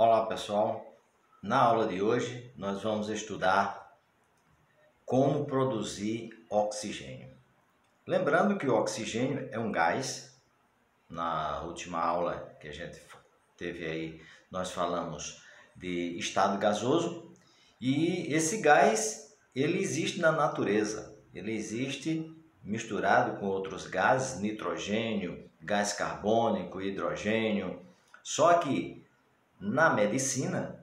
Olá pessoal, na aula de hoje nós vamos estudar como produzir oxigênio. Lembrando que o oxigênio é um gás. Na última aula que a gente teve aí, nós falamos de estado gasoso e esse gás ele existe na natureza, ele existe misturado com outros gases, nitrogênio, gás carbônico, hidrogênio, só que na medicina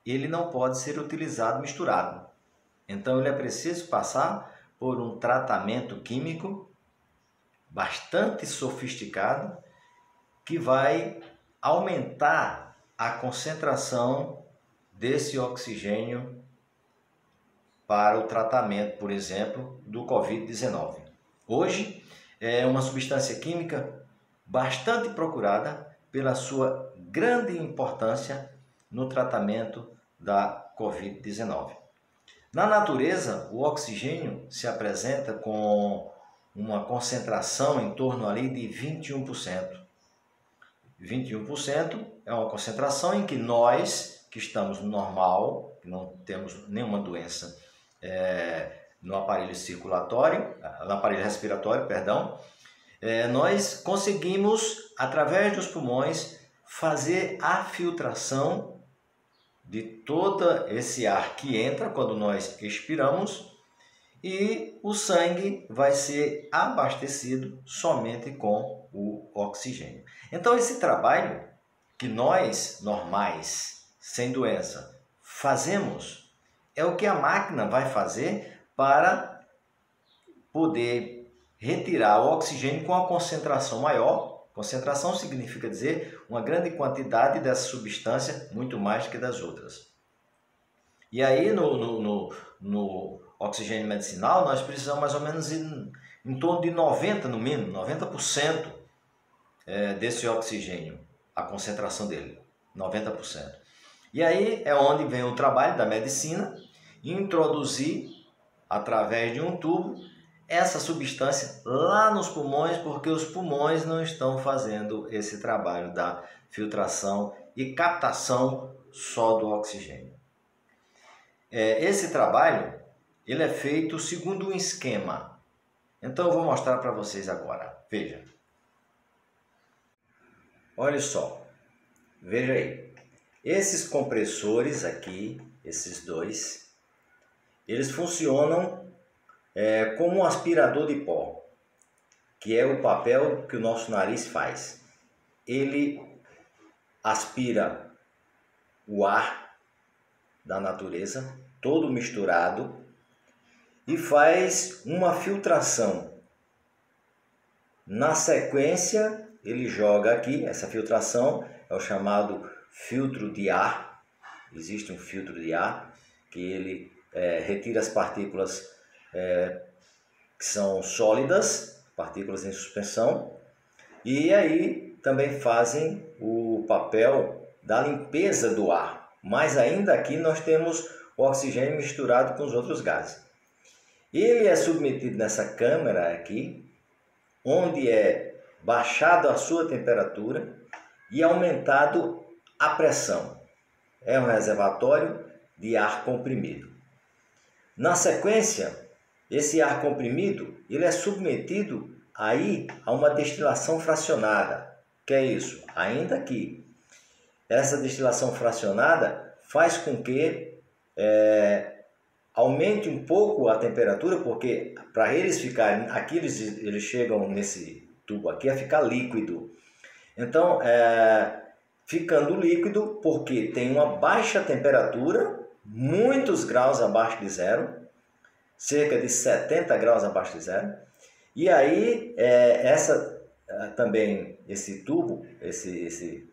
ele não pode ser utilizado misturado. Então ele é preciso passar por um tratamento químico bastante sofisticado que vai aumentar a concentração desse oxigênio para o tratamento, por exemplo, do Covid-19. Hoje é uma substância química bastante procurada pela sua grande importância no tratamento da Covid-19. Na natureza, o oxigênio se apresenta com uma concentração em torno ali de 21%. 21% é uma concentração em que nós, que estamos normal, que não temos nenhuma doença no aparelho circulatório, no aparelho respiratório, perdão, nós conseguimos, através dos pulmões, fazer a filtração de todo esse ar que entra quando nós expiramos e o sangue vai ser abastecido somente com o oxigênio. Então esse trabalho que nós, normais, sem doença, fazemos, é o que a máquina vai fazer para poder retirar o oxigênio com a concentração maior. Concentração significa dizer uma grande quantidade dessa substância, muito mais que das outras. E aí no oxigênio medicinal nós precisamos mais ou menos em torno de 90%, no mínimo, 90% desse oxigênio, a concentração dele, 90%. E aí é onde vem o trabalho da medicina, introduzir através de um tubo essa substância lá nos pulmões, porque os pulmões não estão fazendo esse trabalho da filtração e captação só do oxigênio. Esse trabalho ele é feito segundo um esquema. Então eu vou mostrar para vocês agora. Veja. Olha só. Veja aí. Esses compressores aqui, esses dois, eles funcionam como um aspirador de pó, que é o papel que o nosso nariz faz. Ele aspira o ar da natureza, todo misturado, e faz uma filtração. Na sequência, ele joga aqui, essa filtração é o chamado filtro de ar. Existe um filtro de ar que ele retira as partículas que são sólidas, partículas em suspensão, e aí também fazem o papel da limpeza do ar. Mas ainda aqui nós temos o oxigênio misturado com os outros gases. Ele é submetido nessa câmara aqui, onde é baixado a sua temperatura e aumentado a pressão. É um reservatório de ar comprimido. Na sequência, esse ar comprimido ele é submetido aí a uma destilação fracionada. Que é isso? Ainda que essa destilação fracionada faz com que aumente um pouco a temperatura, porque para eles ficarem, aqui eles chegam nesse tubo aqui a ficar líquido. Então, ficando líquido, porque tem uma baixa temperatura, muitos graus abaixo de zero, cerca de 70 graus abaixo de zero, e aí também esse tubo, esse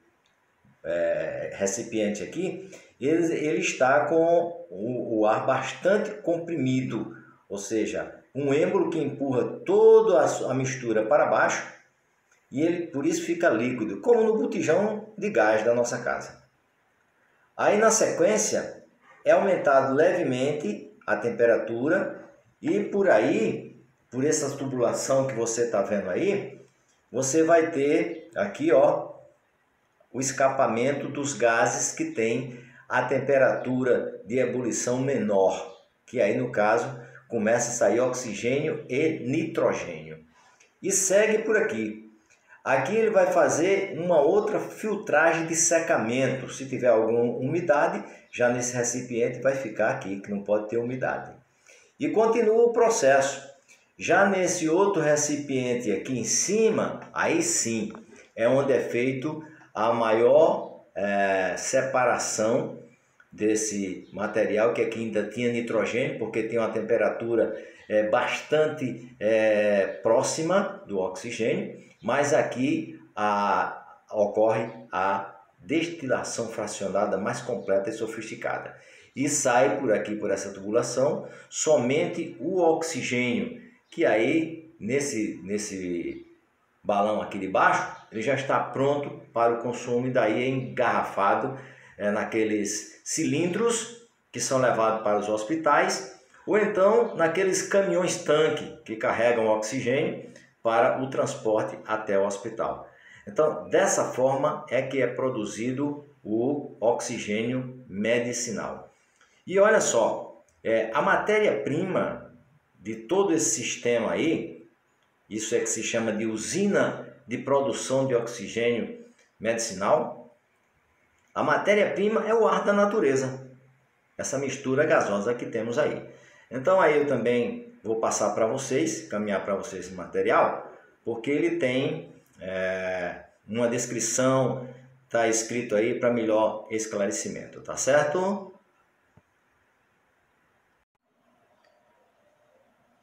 recipiente aqui, ele está com o ar bastante comprimido, ou seja, um êmbolo que empurra toda a mistura para baixo e ele por isso fica líquido, como no botijão de gás da nossa casa. Aí na sequência é aumentado levemente a temperatura e por aí, por essa tubulação que você está vendo aí, você vai ter aqui ó, o escapamento dos gases que têm a temperatura de ebulição menor, que aí no caso começa a sair oxigênio e nitrogênio. E segue por aqui. Aqui ele vai fazer uma outra filtragem de secamento. Se tiver alguma umidade, já nesse recipiente vai ficar aqui, que não pode ter umidade. E continua o processo. Já nesse outro recipiente aqui em cima, aí sim, é onde é feito a maior separação desse material, que aqui ainda tinha nitrogênio, porque tem uma temperatura bastante próxima do oxigênio, mas aqui ocorre a destilação fracionada mais completa e sofisticada. E sai por aqui, por essa tubulação, somente o oxigênio, que aí, nesse balão aqui de baixo, ele já está pronto para o consumo e daí é engarrafado naqueles cilindros que são levados para os hospitais, ou então naqueles caminhões-tanque que carregam oxigênio para o transporte até o hospital. Então, dessa forma é que é produzido o oxigênio medicinal. E olha só, a matéria-prima de todo esse sistema aí, isso é que se chama de usina de produção de oxigênio medicinal, a matéria-prima é o ar da natureza, essa mistura gasosa que temos aí. Então aí eu também vou passar para vocês, caminhar para vocês esse material, porque ele tem uma descrição, está escrito aí para melhor esclarecimento, tá certo?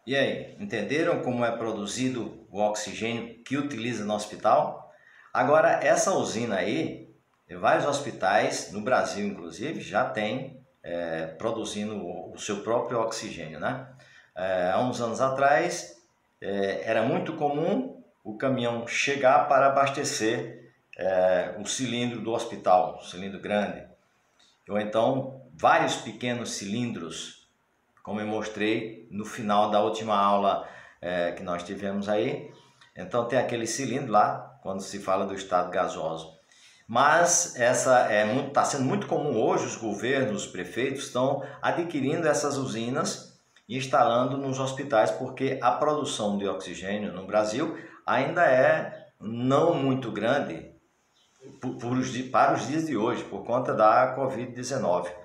E aí, entenderam como é produzido o oxigênio que utiliza no hospital? Agora, essa usina aí, vários hospitais, no Brasil inclusive, já tem produzindo o seu próprio oxigênio, né? Há uns anos atrás, era muito comum o caminhão chegar para abastecer o cilindro do hospital, um cilindro grande. Ou então, vários pequenos cilindros, como eu mostrei no final da última aula que nós tivemos aí. Então tem aquele cilindro lá, quando se fala do estado gasoso. Mas essa está sendo muito comum hoje, os governos, os prefeitos estão adquirindo essas usinas e instalando nos hospitais, porque a produção de oxigênio no Brasil ainda é não muito grande para os dias de hoje, por conta da Covid-19.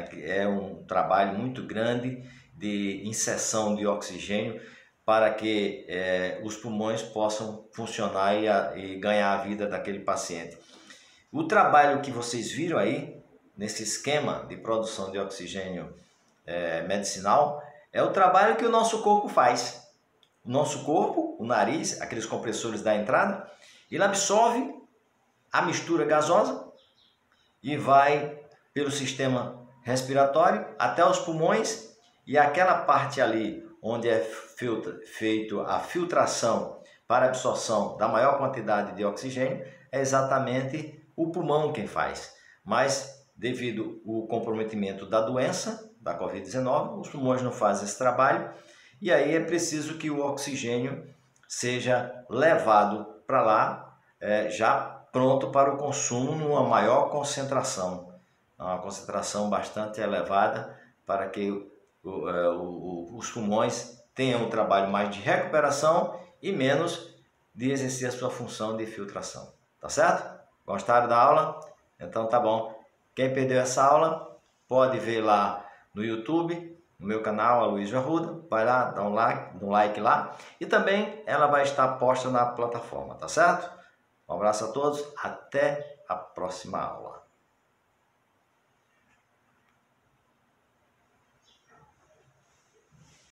Que é um trabalho muito grande de inserção de oxigênio para que os pulmões possam funcionar e ganhar a vida daquele paciente. O trabalho que vocês viram aí, nesse esquema de produção de oxigênio medicinal, é o trabalho que o nosso corpo faz. O nosso corpo, o nariz, aqueles compressores da entrada, ele absorve a mistura gasosa e vai pelo sistema respiratório até os pulmões, e aquela parte ali onde é feito a filtração para absorção da maior quantidade de oxigênio é exatamente o pulmão quem faz. Mas devido ao comprometimento da doença, da Covid-19, os pulmões não fazem esse trabalho e aí é preciso que o oxigênio seja levado para lá já pronto para o consumo numa maior concentração. Uma concentração bastante elevada para que os pulmões tenham um trabalho mais de recuperação e menos de exercer a sua função de filtração. Tá certo? Gostaram da aula? Então tá bom. Quem perdeu essa aula pode ver lá no YouTube, no meu canal, Aloysio Arruda. Vai lá, dá um like lá. E também ela vai estar posta na plataforma, tá certo? Um abraço a todos, até a próxima aula.